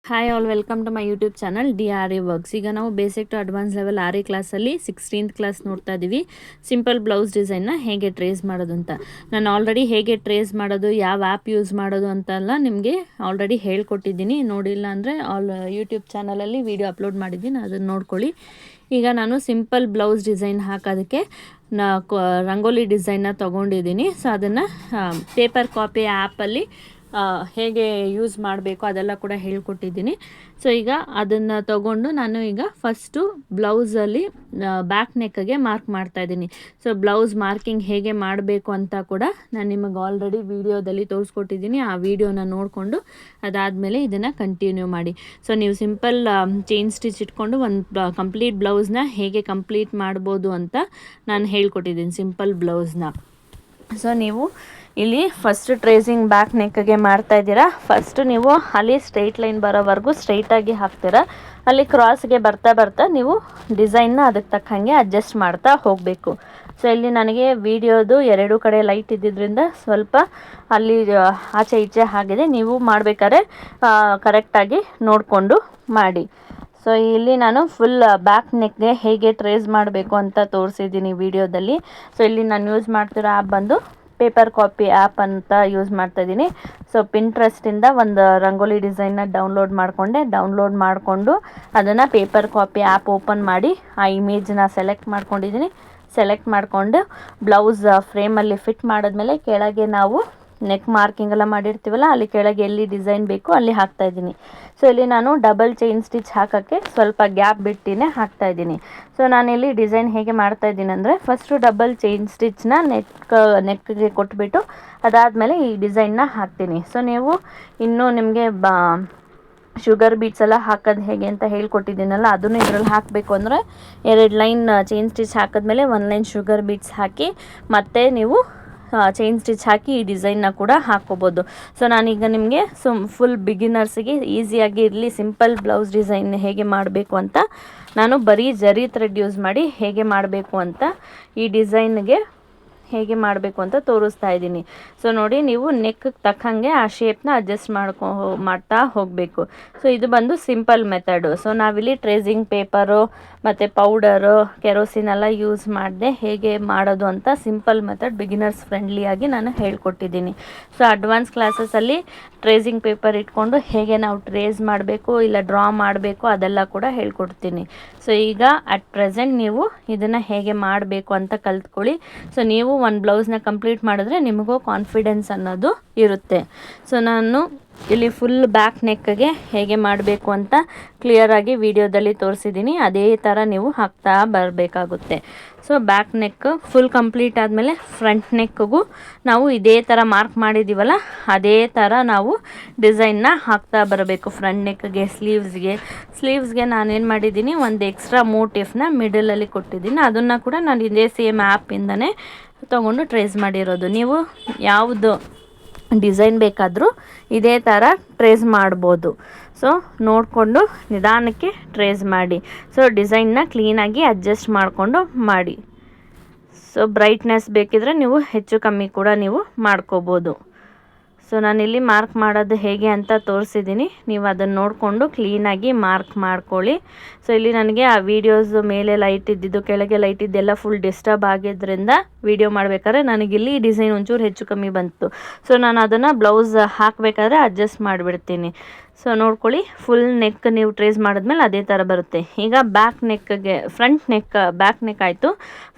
Hi all, welcome to my YouTube channel DRA works. ಈಗ ನಾವು basic to advance level RA ಕ್ಲಾಸಲ್ಲಿ 16th class ನೋಡ್ತಾ ಇದ್ದೀವಿ. Simple blouse ಡಿಸೈನ್ನ ಹೇಗೆ ಟ್ರೇಸ್ ಮಾಡೋದು ಅಂತ. ನಾನು ಆಲ್ರೆಡಿ ಹೇಗೆ ಟ್ರೇಸ್ ಮಾಡೋದು, ಯಾವ ಆ್ಯಪ್ ಯೂಸ್ ಮಾಡೋದು ಅಂತೆಲ್ಲ ನಿಮಗೆ ಆಲ್ರೆಡಿ ಹೇಳ್ಕೊಟ್ಟಿದ್ದೀನಿ. ನೋಡಿಲ್ಲ ಅಂದರೆ ಯೂಟ್ಯೂಬ್ ಚಾನಲಲ್ಲಿ ವೀಡಿಯೋ ಅಪ್ಲೋಡ್ ಮಾಡಿದ್ದೀನಿ, ಅದನ್ನು ನೋಡ್ಕೊಳ್ಳಿ. ಈಗ ನಾನು ಸಿಂಪಲ್ ಬ್ಲೌಸ್ ಡಿಸೈನ್ ಹಾಕೋದಕ್ಕೆ ರಂಗೋಲಿ ಡಿಸೈನ್ನ ತೊಗೊಂಡಿದ್ದೀನಿ. ಸೊ ಅದನ್ನು ಪೇಪರ್ ಕಾಪಿ ಆ್ಯಪಲ್ಲಿ ಹೇಗೆ ಯೂಸ್ ಮಾಡಬೇಕು ಅದೆಲ್ಲ ಕೂಡ ಹೇಳ್ಕೊಟ್ಟಿದ್ದೀನಿ. ಸೊ ಈಗ ಅದನ್ನು ತಗೊಂಡು ನಾನು ಈಗ ಫಸ್ಟು ಬ್ಲೌಸಲ್ಲಿ ಬ್ಯಾಕ್ ನೆಕ್ಗೆ ಮಾರ್ಕ್ ಮಾಡ್ತಾಯಿದ್ದೀನಿ. ಸೊ ಬ್ಲೌಸ್ ಮಾರ್ಕಿಂಗ್ ಹೇಗೆ ಮಾಡಬೇಕು ಅಂತ ಕೂಡ ನಾನು ನಿಮಗೆ ಆಲ್ರೆಡಿ ವಿಡಿಯೋದಲ್ಲಿ ತೋರಿಸ್ಕೊಟ್ಟಿದ್ದೀನಿ. ಆ ವಿಡಿಯೋನ ನೋಡಿಕೊಂಡು ಅದಾದಮೇಲೆ ಇದನ್ನು ಕಂಟಿನ್ಯೂ ಮಾಡಿ. ಸೊ ನೀವು ಸಿಂಪಲ್ ಚೈನ್ ಸ್ಟಿಚ್ ಇಟ್ಕೊಂಡು ಒಂದು ಕಂಪ್ಲೀಟ್ ಬ್ಲೌಸ್ನ ಹೇಗೆ ಕಂಪ್ಲೀಟ್ ಮಾಡ್ಬೋದು ಅಂತ ನಾನು ಹೇಳ್ಕೊಟ್ಟಿದ್ದೀನಿ, ಸಿಂಪಲ್ ಬ್ಲೌಸ್ನ. ಸೊ ನೀವು ಇಲ್ಲಿ ಫಸ್ಟ್ ಟ್ರೇಸಿಂಗ್ ಬ್ಯಾಕ್ ನೆಕ್ಗೆ ಮಾಡ್ತಾ ಇದ್ದೀರಾ. ಫಸ್ಟ್ ನೀವು ಅಲ್ಲಿ ಸ್ಟ್ರೈಟ್ ಲೈನ್ ಬರೋವರೆಗೂ ಸ್ಟ್ರೈಟಾಗಿ ಹಾಕ್ತೀರಾ. ಅಲ್ಲಿ ಕ್ರಾಸ್ಗೆ ಬರ್ತಾ ಬರ್ತಾ ನೀವು ಡಿಸೈನ್ನ ಅದಕ್ಕೆ ತಕ್ಕಂಗೆ ಅಡ್ಜಸ್ಟ್ ಮಾಡ್ತಾ ಹೋಗಬೇಕು. ಸೊ ಇಲ್ಲಿ ನನಗೆ ವಿಡಿಯೋದು ಎರಡೂ ಕಡೆ ಲೈಟ್ ಇದ್ದಿದ್ದರಿಂದ ಸ್ವಲ್ಪ ಅಲ್ಲಿ ಆಚೆ ಈಚೆ ಆಗಿದೆ. ನೀವು ಮಾಡಬೇಕಾದ್ರೆ ಕರೆಕ್ಟಾಗಿ ನೋಡಿಕೊಂಡು ಮಾಡಿ. ಸೊ ಇಲ್ಲಿ ನಾನು ಫುಲ್ ಬ್ಯಾಕ್ ನೆಕ್ಗೆ ಹೇಗೆ ಟ್ರೇಸ್ ಮಾಡಬೇಕು ಅಂತ ತೋರಿಸಿದ್ದೀನಿ ವಿಡಿಯೋದಲ್ಲಿ. ಸೊ ಇಲ್ಲಿ ನಾನು ಯೂಸ್ ಮಾಡ್ತಿರೋ ಆ್ಯಪ್ ಬಂದು ಪೇಪರ್ ಕಾಪಿ ಆ್ಯಪ್ ಅಂತ ಯೂಸ್ ಮಾಡ್ತಾಯಿದ್ದೀನಿ. ಸೊ ಪಿಂಟ್ರೆಸ್ಟಿಂದ ಒಂದು ರಂಗೋಲಿ ಡಿಸೈನ್ನ ಡೌನ್ಲೋಡ್ ಮಾಡಿಕೊಂಡು ಅದನ್ನು ಪೇಪರ್ ಕಾಪಿ ಆ್ಯಪ್ ಓಪನ್ ಮಾಡಿ ಆ ಇಮೇಜನ್ನ ಸೆಲೆಕ್ಟ್ ಮಾಡಿಕೊಂಡು ಬ್ಲೌಸ್ ಫ್ರೇಮಲ್ಲಿ ಫಿಟ್ ಮಾಡಿದ್ಮೇಲೆ ಕೆಳಗೆ ನಾವು ನೆಕ್ ಮಾರ್ಕಿಂಗ್ ಎಲ್ಲ ಮಾಡಿರ್ತೀವಲ್ಲ, ಅಲ್ಲಿ ಕೆಳಗೆ ಎಲ್ಲಿ ಡಿಸೈನ್ ಬೇಕು ಅಲ್ಲಿ ಹಾಕ್ತಾಯಿದ್ದೀನಿ. ಸೊ ಇಲ್ಲಿ ನಾನು ಡಬಲ್ ಚೈನ್ ಸ್ಟಿಚ್ ಹಾಕೋಕ್ಕೆ ಸ್ವಲ್ಪ ಗ್ಯಾಪ್ ಬಿಟ್ಟಿನೇ ಹಾಕ್ತಾಯಿದ್ದೀನಿ. ಸೊ ನಾನಿಲ್ಲಿ ಡಿಸೈನ್ ಹೇಗೆ ಮಾಡ್ತಾಯಿದ್ದೀನಿ ಅಂದರೆ, ಫಸ್ಟು ಡಬಲ್ ಚೈನ್ ಸ್ಟಿಚ್ನ ನೆಕ್ಗೆ ಕೊಟ್ಬಿಟ್ಟು ಅದಾದಮೇಲೆ ಈ ಡಿಸೈನ್ನ ಹಾಕ್ತೀನಿ. ಸೊ ನೀವು ಇನ್ನೂ ನಿಮಗೆ ಶುಗರ್ ಬೀಟ್ಸ್ ಎಲ್ಲ ಹಾಕೋದು ಹೇಗೆ ಅಂತ ಹೇಳ್ಕೊಟ್ಟಿದ್ದೀನಲ್ಲ, ಅದನ್ನು ಇದರಲ್ಲಿ ಹಾಕಬೇಕು ಅಂದರೆ 2 ಲೈನ್ ಚೈನ್ ಸ್ಟಿಚ್ ಹಾಕಿದ್ಮೇಲೆ 1 ಲೈನ್ ಶುಗರ್ ಬೀಟ್ಸ್ ಹಾಕಿ ಮತ್ತೆ ನೀವು ಚೈನ್ ಸ್ಟಿಚ್ ಹಾಕಿ ಈ ಡಿಸೈನ್ನ ಕೂಡ ಹಾಕ್ಕೋಬೋದು. ಸೊ ನಾನೀಗ ನಿಮಗೆ ಫುಲ್ ಬಿಗಿನರ್ಸಿಗೆ ಈಸಿಯಾಗಿ ಇರಲಿ, ಸಿಂಪಲ್ ಬ್ಲೌಸ್ ಡಿಸೈನ್ ಹೇಗೆ ಮಾಡಬೇಕು ಅಂತ ನಾನು ಬರೀ ಜರಿ ಥ್ರೆಡ್ ಯೂಸ್ ಮಾಡಿ ಹೇಗೆ ಮಾಡಬೇಕು ಅಂತ ಈ ಡಿಸೈನ್ಗೆ ಹೇಗೆ ಮಾಡಬೇಕು ಅಂತ ತೋರಿಸ್ತಾ ಇದ್ದೀನಿ. ಸೊ ನೋಡಿ, ನೀವು ನೆಕ್ಗೆ ತಕ್ಕಂಗೆ ಆ ಶೇಪ್ನ ಅಡ್ಜಸ್ಟ್ ಮಾಡ್ತಾ ಹೋಗಬೇಕು. ಸೊ ಇದು ಬಂದು ಸಿಂಪಲ್ ಮೆಥಡು. ಸೊ ನಾವಿಲ್ಲಿ ಟ್ರೇಸಿಂಗ್ ಪೇಪರು ಮತ್ತು ಪೌಡರು, ಕೆರೋಸಿನ್ ಎಲ್ಲ ಯೂಸ್ ಮಾಡಿದೆ ಹೇಗೆ ಮಾಡೋದು ಅಂತ ಸಿಂಪಲ್ ಮೆಥಡ್ ಬಿಗಿನರ್ಸ್ ಫ್ರೆಂಡ್ಲಿಯಾಗಿ ನಾನು ಹೇಳ್ಕೊಟ್ಟಿದ್ದೀನಿ. ಸೊ ಅಡ್ವಾನ್ಸ್ ಕ್ಲಾಸಸಲ್ಲಿ ಟ್ರೇಸಿಂಗ್ ಪೇಪರ್ ಇಟ್ಕೊಂಡು ಹೇಗೆ ನಾವು ಟ್ರೇಸ್ ಮಾಡಬೇಕು ಇಲ್ಲ ಡ್ರಾ ಮಾಡಬೇಕು ಅದೆಲ್ಲ ಕೂಡ ಹೇಳ್ಕೊಡ್ತೀನಿ. ಸೊ ಈಗ ಅಟ್ ಪ್ರೆಸೆಂಟ್ ನೀವು ಇದನ್ನು ಹೇಗೆ ಮಾಡಬೇಕು ಅಂತ ಕಲ್ತ್ಕೊಳ್ಳಿ. ಸೊ ನೀವು ಒಂದು ಬ್ಲೌಸ್ನ ಕಂಪ್ಲೀಟ್ ಮಾಡಿದ್ರೆ ನಿಮಗೂ ಕಾನ್ಫಿಡೆನ್ಸ್ ಅನ್ನೋದು ಇರುತ್ತೆ. ಸೊ ನಾನು ಇಲ್ಲಿ ಫುಲ್ ಬ್ಯಾಕ್ ನೆಕ್ಗೆ ಹೇಗೆ ಮಾಡಬೇಕು ಅಂತ ಕ್ಲಿಯರಾಗಿ ವಿಡಿಯೋದಲ್ಲಿ ತೋರಿಸಿದ್ದೀನಿ. ಅದೇ ಥರ ನೀವು ಹಾಕ್ತಾ ಬರಬೇಕಾಗುತ್ತೆ. So back neck full complete ಆದಮೇಲೆ ಫ್ರಂಟ್ ನೆಕ್ಗೂ ನಾವು ಇದೇ ಥರ ಮಾರ್ಕ್ ಮಾಡಿದ್ದೀವಲ್ಲ, ಅದೇ ಥರ ನಾವು ಡಿಸೈನ್ನ ಹಾಕ್ತಾ ಬರಬೇಕು. ಫ್ರಂಟ್ ನೆಕ್ಗೆ ಸ್ಲೀವ್ಸ್ಗೆ ನಾನೇನು ಮಾಡಿದ್ದೀನಿ, ಒಂದು ಎಕ್ಸ್ಟ್ರಾ ಮೋಟಿಫ್ನ ಮಿಡಲಲ್ಲಿ ಕೊಟ್ಟಿದ್ದೀನಿ. ಅದನ್ನು ಕೂಡ ನಾನು ಇದೇ ಸೇಮ್ ಆ್ಯಪಿಂದನೇ ತೊಗೊಂಡು ಟ್ರೇಸ್ ಮಾಡಿರೋದು. ನೀವು ಯಾವುದು ಡಿಸೈನ್ ಬೇಕಾದರೂ ಇದೇ ಥರ ಟ್ರೇಸ್ ಮಾಡ್ಬೋದು. ಸೊ ನೋಡಿಕೊಂಡು ನಿಧಾನಕ್ಕೆ ಟ್ರೇಸ್ ಮಾಡಿ. ಸೊ ಡಿಸೈನ್ನ ಕ್ಲೀನಾಗಿ ಅಡ್ಜಸ್ಟ್ ಮಾಡಿಕೊಂಡು ಮಾಡಿ. ಸೊ ಬ್ರೈಟ್ನೆಸ್ ಬೇಕಿದ್ರೆ ನೀವು ಹೆಚ್ಚು ಕಮ್ಮಿ ಕೂಡ ನೀವು ಮಾಡ್ಕೋಬೋದು. ಸೊ ನಾನಿಲ್ಲಿ ಮಾರ್ಕ್ ಮಾಡೋದು ಹೇಗೆ ಅಂತ ತೋರಿಸಿದ್ದೀನಿ, ನೀವು ಅದನ್ನು ನೋಡಿಕೊಂಡು ಕ್ಲೀನಾಗಿ ಮಾರ್ಕ್ ಮಾಡ್ಕೊಳ್ಳಿ. ಸೊ ಇಲ್ಲಿ ನನಗೆ ಆ ವಿಡಿಯೋಸ್ ಮೇಲೆ ಲೈಟ್ ಇದ್ದಿದ್ದು ಕೆಳಗೆ ಲೈಟ್ ಇದ್ದೆಲ್ಲ ಫುಲ್ ಡಿಸ್ಟರ್ಬ್ ಆಗಿದ್ದರಿಂದ ವಿಡಿಯೋ ಮಾಡಬೇಕಾದ್ರೆ ನನಗಿಲ್ಲಿ ಡಿಸೈನ್ ಒಂಚೂರು ಹೆಚ್ಚು ಕಮ್ಮಿ ಬಂತು. ಸೊ ನಾನು ಅದನ್ನು ಬ್ಲೌಸ್ ಹಾಕಬೇಕಾದ್ರೆ ಅಡ್ಜಸ್ಟ್ ಮಾಡಿಬಿಡ್ತೀನಿ. ಸೊ ನೋಡ್ಕೊಳ್ಳಿ, ಫುಲ್ ನೆಕ್ ನೀವು ಟ್ರೇಸ್ ಮಾಡಿದ್ಮೇಲೆ ಅದೇ ಥರ ಬರುತ್ತೆ. ಈಗ ಬ್ಯಾಕ್ ನೆಕ್ ಆಯಿತು.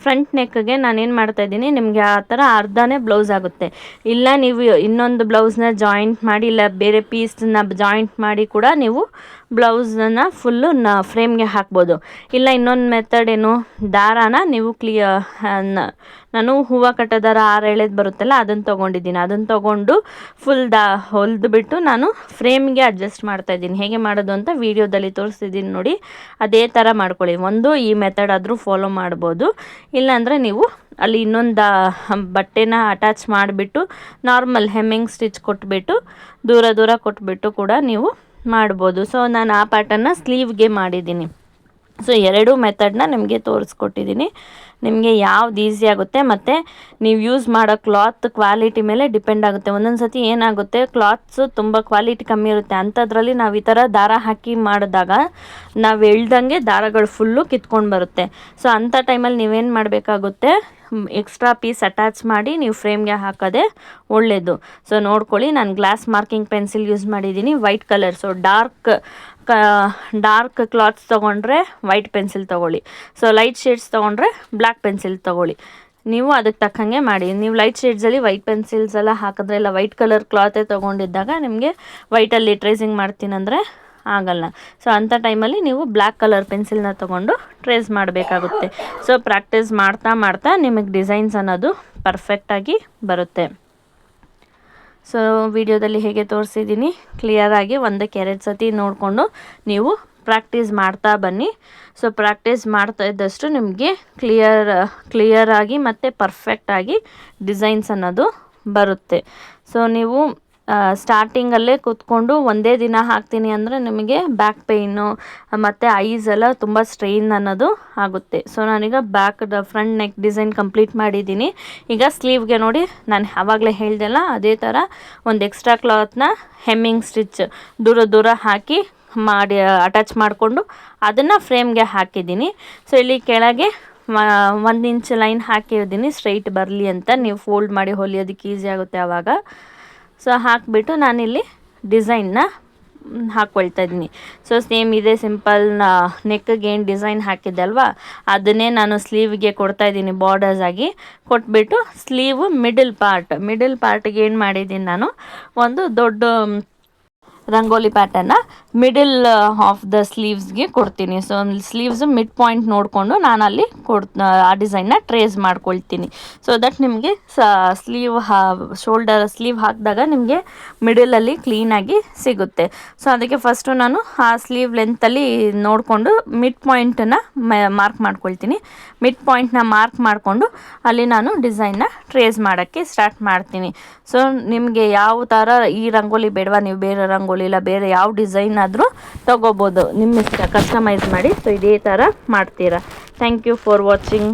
ಫ್ರಂಟ್ ನೆಕ್ಗೆ ನಾನೇನು ಮಾಡ್ತಾಯಿದ್ದೀನಿ, ನಿಮಗೆ ಆ ಥರ ಅರ್ಧನೇ ಬ್ಲೌಸ್ ಆಗುತ್ತೆ. ಇಲ್ಲ ನೀವು ಇನ್ನೊಂದು ಬ್ಲೌಸ್ನ ಜಾಯಿಂಟ್ ಮಾಡಿ ಇಲ್ಲ ಬೇರೆ ಪೀಸ್ನ ಜಾಯಿಂಟ್ ಮಾಡಿ ಕೂಡ ನೀವು ಬ್ಲೌಸನ್ನು ಫುಲ್ಲು ಫ್ರೇಮ್ಗೆ ಹಾಕ್ಬೋದು. ಇಲ್ಲ ಇನ್ನೊಂದು ಮೆಥಡ್ ಏನು, ದಾರಾನ ನೀವು ನಾನು ಹೂವು ಕಟ್ಟೋ ದಾರ 6 ಎಳೆದು ಬರುತ್ತಲ್ಲ ಅದನ್ನು ತೊಗೊಂಡಿದ್ದೀನಿ. ಅದನ್ನು ತೊಗೊಂಡು ಫುಲ್ ಹೊಲಿದ್ಬಿಟ್ಟು ನಾನು ಫ್ರೇಮ್ಗೆ ಅಡ್ಜಸ್ಟ್ ಮಾಡ್ತಾಯಿದ್ದೀನಿ. ಹೇಗೆ ಮಾಡೋದು ಅಂತ ವಿಡಿಯೋದಲ್ಲಿ ತೋರಿಸ್ತಿದ್ದೀನಿ ನೋಡಿ, ಅದೇ ಥರ ಮಾಡ್ಕೊಳ್ಳಿ. ಒಂದು ಈ ಮೆಥಡ್ ಆದರೂ ಫಾಲೋ ಮಾಡ್ಬೋದು. ಇಲ್ಲಾಂದರೆ ನೀವು ಅಲ್ಲಿ ಇನ್ನೊಂದು ಬಟ್ಟೆನ ಅಟ್ಯಾಚ್ ಮಾಡಿಬಿಟ್ಟು ನಾರ್ಮಲ್ ಹೆಮ್ಮಿಂಗ್ ಸ್ಟಿಚ್ ಕೊಟ್ಬಿಟ್ಟು ದೂರ ಕೊಟ್ಬಿಟ್ಟು ಕೂಡ ನೀವು ಮಾಡ್ಬೋದು. ಸೊ ನಾನು ಆ ಪ್ಯಾಟರ್ನ ಸ್ಲೀವ್ಗೆ ಮಾಡಿದ್ದೀನಿ. ಸೊ 2 ಮೆಥಡ್ನ ನಿಮಗೆ ತೋರಿಸ್ಕೊಟ್ಟಿದ್ದೀನಿ. ನಿಮಗೆ ಯಾವ್ದು ಈಸಿ ಆಗುತ್ತೆ ಮತ್ತು ನೀವು ಯೂಸ್ ಮಾಡೋ ಕ್ಲಾತ್ ಕ್ವಾಲಿಟಿ ಮೇಲೆ ಡಿಪೆಂಡ್ ಆಗುತ್ತೆ. ಒಂದೊಂದು ಸತಿ ಏನಾಗುತ್ತೆ, ಕ್ಲಾತ್ಸು ತುಂಬ ಕ್ವಾಲಿಟಿ ಕಮ್ಮಿ ಇರುತ್ತೆ. ಅಂಥದ್ರಲ್ಲಿ ನಾವು ಈ ಥರ ದಾರ ಹಾಕಿ ಮಾಡಿದಾಗ ನಾವು ಎಳ್ದಂಗೆ ದಾರಗಳು ಫುಲ್ಲು ಕಿತ್ಕೊಂಡು ಬರುತ್ತೆ. ಸೊ ಅಂಥ ಟೈಮಲ್ಲಿ ನೀವೇನು ಮಾಡಬೇಕಾಗುತ್ತೆ, ಎಕ್ಸ್ಟ್ರಾ ಪೀಸ್ ಅಟ್ಯಾಚ್ ಮಾಡಿ ನೀವು ಫ್ರೇಮ್ಗೆ ಹಾಕೋದೇ ಒಳ್ಳೆಯದು. ಸೊ ನೋಡ್ಕೊಳ್ಳಿ, ನಾನು ಗ್ಲಾಸ್ ಮಾರ್ಕಿಂಗ್ ಪೆನ್ಸಿಲ್ ಯೂಸ್ ಮಾಡಿದ್ದೀನಿ, white colour. So dark clothes ತೊಗೊಂಡ್ರೆ ವೈಟ್ ಪೆನ್ಸಿಲ್ ತೊಗೊಳ್ಳಿ. ಸೊ ಲೈಟ್ ಶೇಡ್ಸ್ ತೊಗೊಂಡ್ರೆ ಬ್ಲ್ಯಾಕ್ ಪೆನ್ಸಿಲ್ ತೊಗೊಳ್ಳಿ. ನೀವು ಅದಕ್ಕೆ ತಕ್ಕಂಗೆ ಮಾಡಿ. ನೀವು ಲೈಟ್ ಶೇಡ್ಸಲ್ಲಿ ವೈಟ್ ಪೆನ್ಸಿಲ್ಸ್ ಎಲ್ಲ ಹಾಕಿದ್ರೆ, ಇಲ್ಲ ವೈಟ್ ಕಲರ್ ಕ್ಲಾತೇ ತೊಗೊಂಡಿದ್ದಾಗ ನಿಮಗೆ ವೈಟಲ್ಲಿ ಟ್ರೇಸಿಂಗ್ ಮಾಡ್ತೀನಂದರೆ ಆಗಲ್ಲ. ಸೊ ಅಂಥ ಟೈಮಲ್ಲಿ ನೀವು ಬ್ಲ್ಯಾಕ್ ಕಲರ್ ಪೆನ್ಸಿಲ್ನ ತೊಗೊಂಡು ಟ್ರೇಸ್ ಮಾಡಬೇಕಾಗುತ್ತೆ. ಸೊ ಪ್ರಾಕ್ಟೀಸ್ ಮಾಡ್ತಾ ಮಾಡ್ತಾ ನಿಮಗೆ ಡಿಸೈನ್ಸ್ ಅನ್ನೋದು ಪರ್ಫೆಕ್ಟಾಗಿ ಬರುತ್ತೆ. ಸೊ ವಿಡಿಯೋದಲ್ಲಿ ಹೇಗೆ ತೋರಿಸಿದ್ದೀನಿ ಕ್ಲಿಯರಾಗಿ 1-2 ಸತಿ ನೋಡಿಕೊಂಡು ನೀವು ಪ್ರಾಕ್ಟೀಸ್ ಮಾಡ್ತಾ ಬನ್ನಿ. ಸೊ ಪ್ರಾಕ್ಟೀಸ್ ಮಾಡ್ತಾ ಇದ್ದಷ್ಟು ನಿಮಗೆ ಕ್ಲಿಯರಾಗಿ ಮತ್ತು ಪರ್ಫೆಕ್ಟಾಗಿ ಡಿಸೈನ್ಸ್ ಅನ್ನೋದು ಬರುತ್ತೆ. ಸೊ ನೀವು ಸ್ಟಾರ್ಟಿಂಗಲ್ಲೇ ಕೂತ್ಕೊಂಡು ಒಂದೇ ದಿನ ಹಾಕ್ತೀನಿ ಅಂದರೆ ನಿಮಗೆ ಬ್ಯಾಕ್ ಪೇಯ್ನು ಮತ್ತು ಐಸ್ ಎಲ್ಲ ತುಂಬ ಸ್ಟ್ರೈನ್ ಅನ್ನೋದು ಆಗುತ್ತೆ. ಸೊ ನಾನೀಗ ಫ್ರಂಟ್ ನೆಕ್ ಡಿಸೈನ್ ಕಂಪ್ಲೀಟ್ ಮಾಡಿದ್ದೀನಿ. ಈಗ ಸ್ಲೀವ್ಗೆ ನೋಡಿ, ನಾನು ಆವಾಗಲೇ ಹೇಳ್ದೆಲ್ಲ ಅದೇ ಥರ ಒಂದು ಎಕ್ಸ್ಟ್ರಾ ಕ್ಲಾತ್ನ ಹೆಮ್ಮಿಂಗ್ ಸ್ಟಿಚ್ ದೂರ ಹಾಕಿ ಮಾಡಿ ಅಟ್ಯಾಚ್ ಮಾಡಿಕೊಂಡು ಅದನ್ನು ಫ್ರೇಮ್ಗೆ ಹಾಕಿದ್ದೀನಿ. ಸೊ ಇಲ್ಲಿ ಕೆಳಗೆ 1 ಇಂಚ್ ಲೈನ್ ಹಾಕಿದ್ದೀನಿ ಸ್ಟ್ರೈಟ್ ಬರಲಿ ಅಂತ. ನೀವು ಫೋಲ್ಡ್ ಮಾಡಿ ಹೊಲಿಯೋದಕ್ಕೆ ಈಸಿ ಆಗುತ್ತೆ ಆವಾಗ. ಸೊ ಹಾಕಿಬಿಟ್ಟು ನಾನಿಲ್ಲಿ ಡಿಸೈನ್ನ ಹಾಕ್ಕೊಳ್ತಾ ಇದ್ದೀನಿ. ಸೊ ಸೇಮ್ ಇದೆ ಸಿಂಪಲ್ ನೆಕ್ಗೆ ಏನು ಡಿಸೈನ್ ಹಾಕಿದ್ದೆ ಅಲ್ವಾ, ಅದನ್ನೇ ನಾನು ಸ್ಲೀವ್ಗೆ ಕೊಡ್ತಾಯಿದ್ದೀನಿ ಬಾರ್ಡರ್ಸ್ ಆಗಿ. ಕೊಟ್ಬಿಟ್ಟು ಸ್ಲೀವ್ ಮಿಡಲ್ ಪಾರ್ಟ್ಗೆ ಏನು ಮಾಡಿದ್ದೀನಿ, ನಾನು ಒಂದು ದೊಡ್ಡ ರಂಗೋಲಿ ಪ್ಯಾಟರ್ನ ಮಿಡಲ್ ಆಫ್ ದ ಸ್ಲೀವ್ಸ್ಗೆ ಕೊಡ್ತೀನಿ. ಸೊ ಸ್ಲೀವ್ಸ್ ಮಿಡ್ ಪಾಯಿಂಟ್ ನೋಡಿಕೊಂಡು ನಾನು ಅಲ್ಲಿ ಆ ಡಿಸೈನ್ನ ಟ್ರೇಸ್ ಮಾಡ್ಕೊಳ್ತೀನಿ. ಸೊ ದಟ್ ನಿಮಗೆ ಶೋಲ್ಡರ್ ಸ್ಲೀವ್ ಹಾಕಿದಾಗ ನಿಮಗೆ ಮಿಡಲಲ್ಲಿ ಕ್ಲೀನಾಗಿ ಸಿಗುತ್ತೆ. ಸೊ ಅದಕ್ಕೆ ಫಸ್ಟು ನಾನು ಆ ಸ್ಲೀವ್ ಲೆಂತಲ್ಲಿ ನೋಡಿಕೊಂಡು ಮಿಡ್ ಪಾಯಿಂಟನ್ನು ಮಾರ್ಕ್ ಮಾಡ್ಕೊಳ್ತೀನಿ. ಮಿಡ್ ಪಾಯಿಂಟ್ನ ಮಾರ್ಕ್ ಮಾಡಿಕೊಂಡು ಅಲ್ಲಿ ನಾನು ಡಿಸೈನ್ನ ಟ್ರೇಸ್ ಮಾಡೋಕ್ಕೆ ಸ್ಟಾರ್ಟ್ ಮಾಡ್ತೀನಿ. ಸೊ ನಿಮಗೆ ಯಾವ ಥರ ಈ ರಂಗೋಲಿ ಬೇಡವಾ, ನೀವು ಬೇರೆ ರಂಗೋಲಿ ಇಲ್ಲ ಬೇರೆ ಯಾವ ಡಿಸೈನ್ ಆದರೂ ತೊಗೋಬೋದು, ನಿಮ್ಮ ಇಷ್ಟ, ಕಸ್ಟಮೈಸ್ ಮಾಡಿ. ಸೊ ಇದೇ ಥರ ಮಾಡ್ತೀರಾ. Thank you for watching.